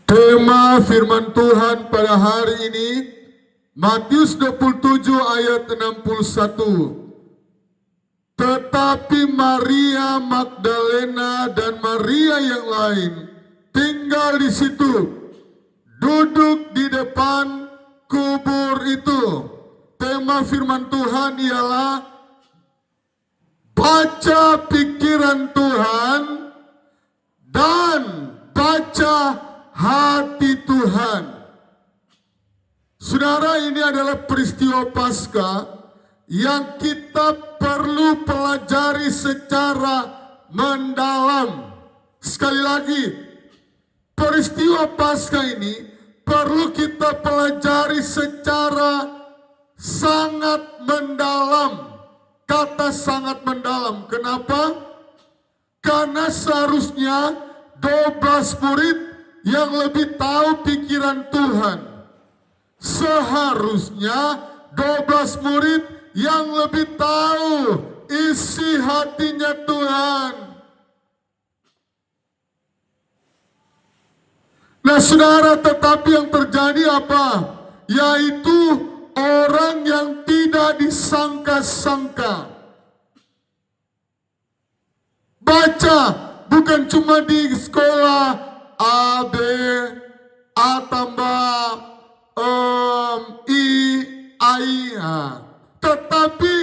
Tema firman Tuhan pada hari ini Matius 27 ayat 61. Tetapi Maria Magdalena dan Maria yang lain tinggal di situ, duduk di depan kubur itu. Tema firman Tuhan ialah baca pikiran Tuhan dan baca hati Tuhan. Saudara, ini adalah peristiwa Paskah yang kita perlu pelajari secara mendalam. Sekali lagi, peristiwa Paskah ini perlu kita pelajari secara sangat mendalam. Kata sangat mendalam. Kenapa? Karena seharusnya 12 murid yang lebih tahu pikiran Tuhan. Seharusnya 12 murid yang lebih tahu isi hatinya Tuhan. Nah saudara, tetapi yang terjadi apa? Yaitu orang yang tidak disangka-sangka. Baca, bukan cuma di sekolah A, B, A tambah I, I. Tetapi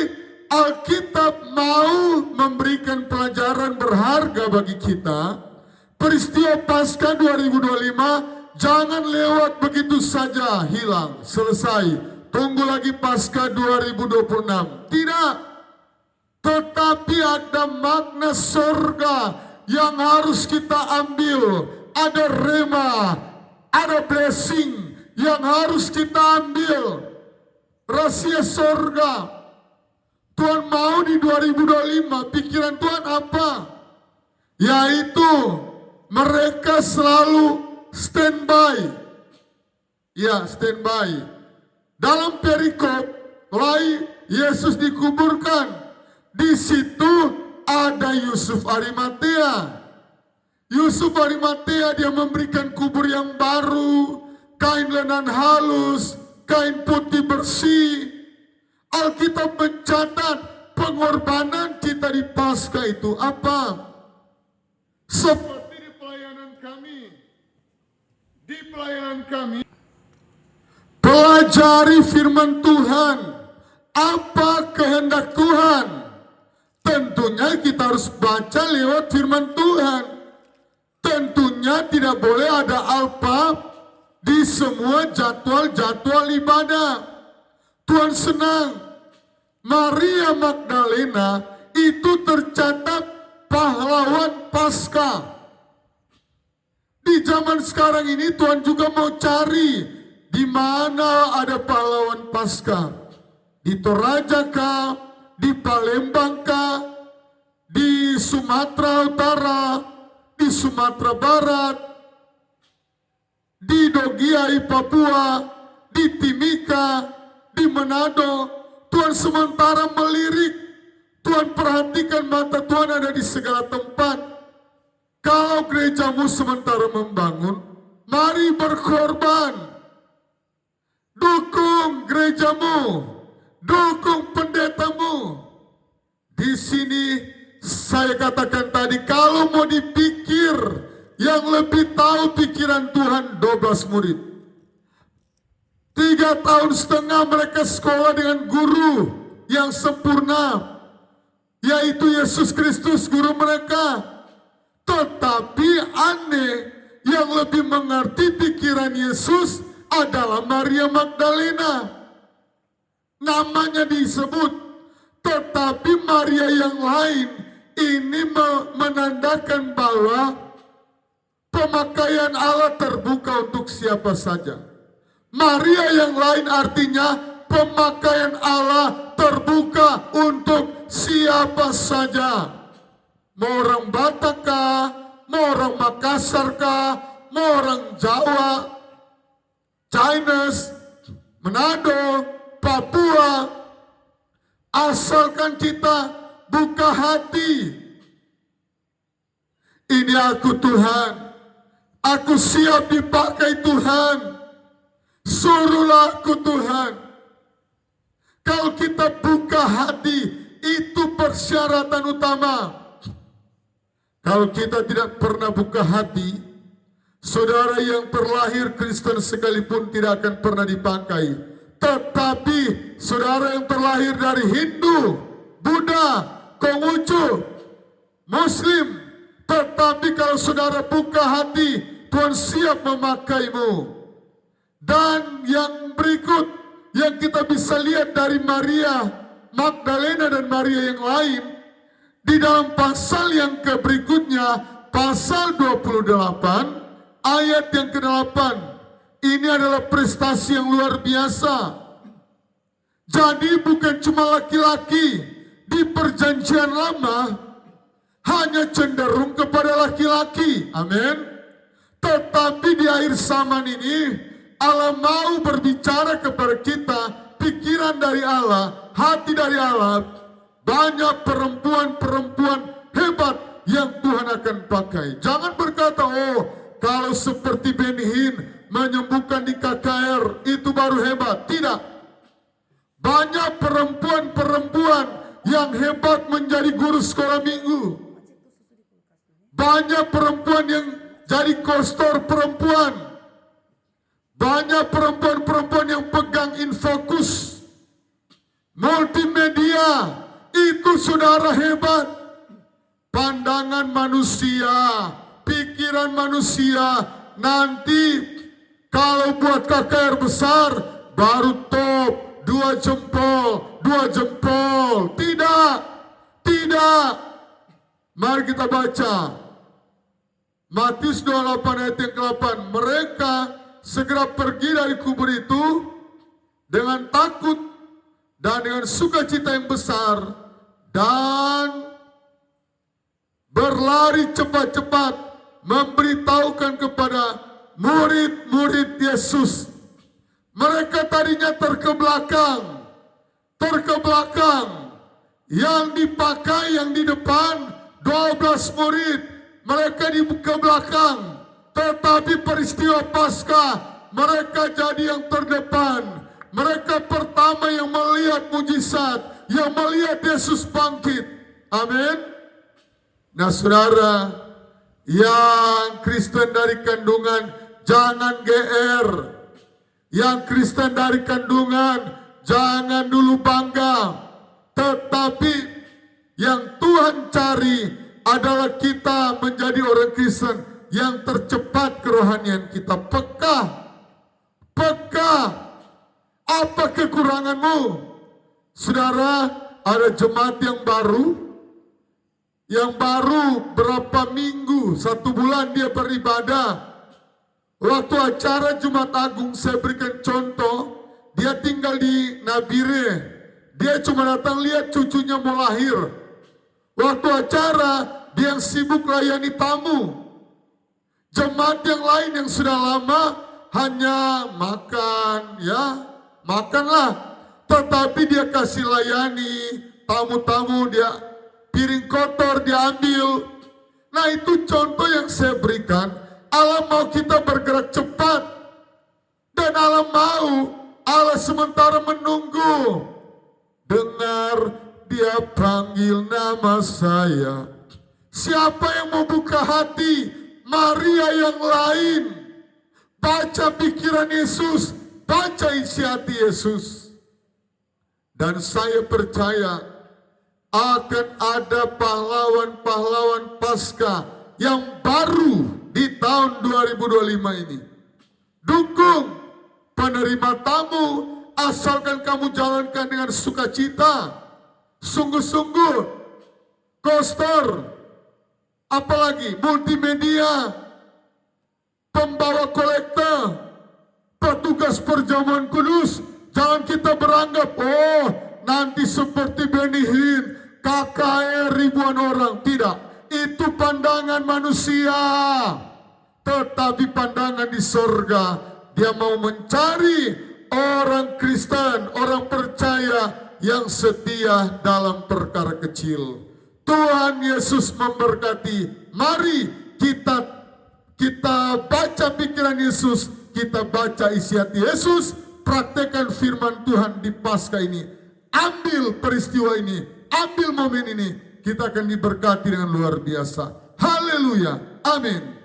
Alkitab mau memberikan pelajaran berharga bagi kita. Peristiwa Paskah 2025 jangan lewat begitu saja, hilang, selesai. Tunggu lagi Paskah 2026. Tidak. Tetapi ada makna surga yang harus kita ambil. Ada rema, ada blessing yang harus kita ambil. Rahasia surga. Tuhan mau di 2025, pikiran Tuhan apa? Yaitu mereka selalu standby. Ya, standby. Dalam perikop lain Yesus dikuburkan. Di situ ada Yusuf Arimatea. Yusuf Arimatea dia memberikan kubur yang baru, kain lenan halus, kain putih bersih. Alkitab mencatat pengorbanan kita di Paskah itu apa? Seperti di pelayanan kami, pelajari firman Tuhan. Apa kehendak Tuhan? Tentunya kita harus baca lewat firman Tuhan. Tentunya tidak boleh ada alpa di semua jadwal-jadwal ibadah. Tuhan senang. Maria Magdalena itu tercatat pahlawan Paskah. Di zaman sekarang ini Tuhan juga mau cari di mana ada pahlawan Paskah. Di Toraja kah? Di Palembang kah? Di Sumatera Utara? Di Sumatera Barat? Di Dogiai Papua? Di Timika? Di Manado? Tuhan sementara melirik. Tuhan perhatikan, mata Tuhan ada di segala tempat. Kalau gerejamu sementara membangun, mari berkorban. Dukung gerejamu, dukung pendetamu. Di sini saya katakan tadi, kalau mau dipikir yang lebih tahu pikiran Tuhan, 12 murid. 3,5 tahun mereka sekolah dengan guru yang sempurna, yaitu Yesus Kristus guru mereka. Tetapi aneh, yang lebih mengerti pikiran Yesus adalah Maria Magdalena. Namanya disebut, tetapi Maria yang lain ini menandakan bahwa pemakaian Allah terbuka untuk siapa saja. Maria yang lain artinya pemakaian Allah terbuka untuk siapa saja. Mau orang Batak kah, mau orang Makassar kah, mau orang Jawa, Chinese, Manado, Papua, asalkan kita buka hati. Ini aku Tuhan, Aku siap dipakai Tuhan. Suruhlah aku Tuhan. Kalau kita buka hati, itu persyaratan utama. Kalau kita tidak pernah buka hati, saudara yang terlahir Kristen sekalipun tidak akan pernah dipakai. Tetapi saudara yang terlahir dari Hindu, Buddha, Konghucu, Muslim, tetapi kalau saudara buka hati, Tuhan siap memakaimu. Dan yang berikut yang kita bisa lihat dari Maria Magdalena dan Maria yang lain, di dalam pasal yang berikutnya, pasal 28 ayat yang ke-8, ini adalah prestasi yang luar biasa. Jadi bukan cuma laki-laki di perjanjian lama hanya cenderung kepada laki-laki, amin. Tetapi di akhir zaman ini Allah mau berbicara kepada kita, pikiran dari Allah, hati dari Allah. Banyak perempuan-perempuan hebat yang Tuhan akan pakai. Jangan berkata, oh kalau seperti Benny Hinn menyembuhkan di KKR itu baru hebat. Tidak. Banyak perempuan-perempuan yang hebat menjadi guru sekolah minggu. Banyak perempuan yang jadi kostor perempuan. Banyak perempuan-perempuan yang pegang Infokus, multimedia, itu saudara hebat. Pandangan manusia, pikiran manusia, nanti kalau buat KKR besar, baru top, 2 jempol, 2 jempol. Tidak, tidak. Mari kita baca. Matius 28 ayat yang ke-8. Mereka segera pergi dari kubur itu dengan takut dan dengan sukacita yang besar dan berlari cepat-cepat memberitahukan kepada murid-murid Yesus. Mereka tadinya terkebelakang, yang dipakai yang di depan 12 murid, mereka di belakang. Tetapi peristiwa Paskah, mereka jadi yang terdepan. Mereka pertama yang melihat mujizat, yang melihat Yesus bangkit. Amin. Nah saudara, yang Kristen dari kandungan jangan GR. Yang Kristen dari kandungan jangan dulu bangga. Tetapi yang Tuhan cari adalah kita menjadi orang Kristen yang tercepat kerohanian kita. Peka. Apa kekuranganmu? Saudara, ada jemaat yang baru berapa minggu, 1 bulan dia beribadah. Waktu acara Jumat Agung, saya berikan contoh, dia tinggal di Nabire. Dia cuma datang lihat cucunya mau lahir. Waktu acara, dia yang sibuk layani tamu. Jemaat yang lain yang sudah lama hanya makan, ya makanlah. Tetapi dia kasih layani tamu-tamu, dia piring kotor dia ambil. Nah itu contoh yang saya berikan. Allah mau kita bergerak cepat. Dan Allah sementara menunggu. Dengar dia panggil nama saya. Siapa yang mau buka hati? Maria yang lain. Baca pikiran Yesus, baca isi hati Yesus. Dan saya percaya akan ada pahlawan-pahlawan Paskah yang baru di tahun 2025 ini. Dukung penerima tamu, asalkan kamu jalankan dengan sukacita, sungguh-sungguh. Kostor, apalagi multimedia, pembawa kolektor, petugas perjamuan kudus. Jangan kita beranggap, oh nanti seperti Benny Hinn, KKR ribuan orang. Tidak, itu pandangan manusia. Tetapi pandangan di sorga, dia mau mencari orang Kristen, orang percaya yang setia dalam perkara kecil. Tuhan Yesus memberkati. Mari kita kita baca pikiran Yesus, kita baca isi hati Yesus, praktekkan firman Tuhan di Paskah ini. Ambil peristiwa ini, ambil momen ini, kita akan diberkati dengan luar biasa. Haleluya, amin.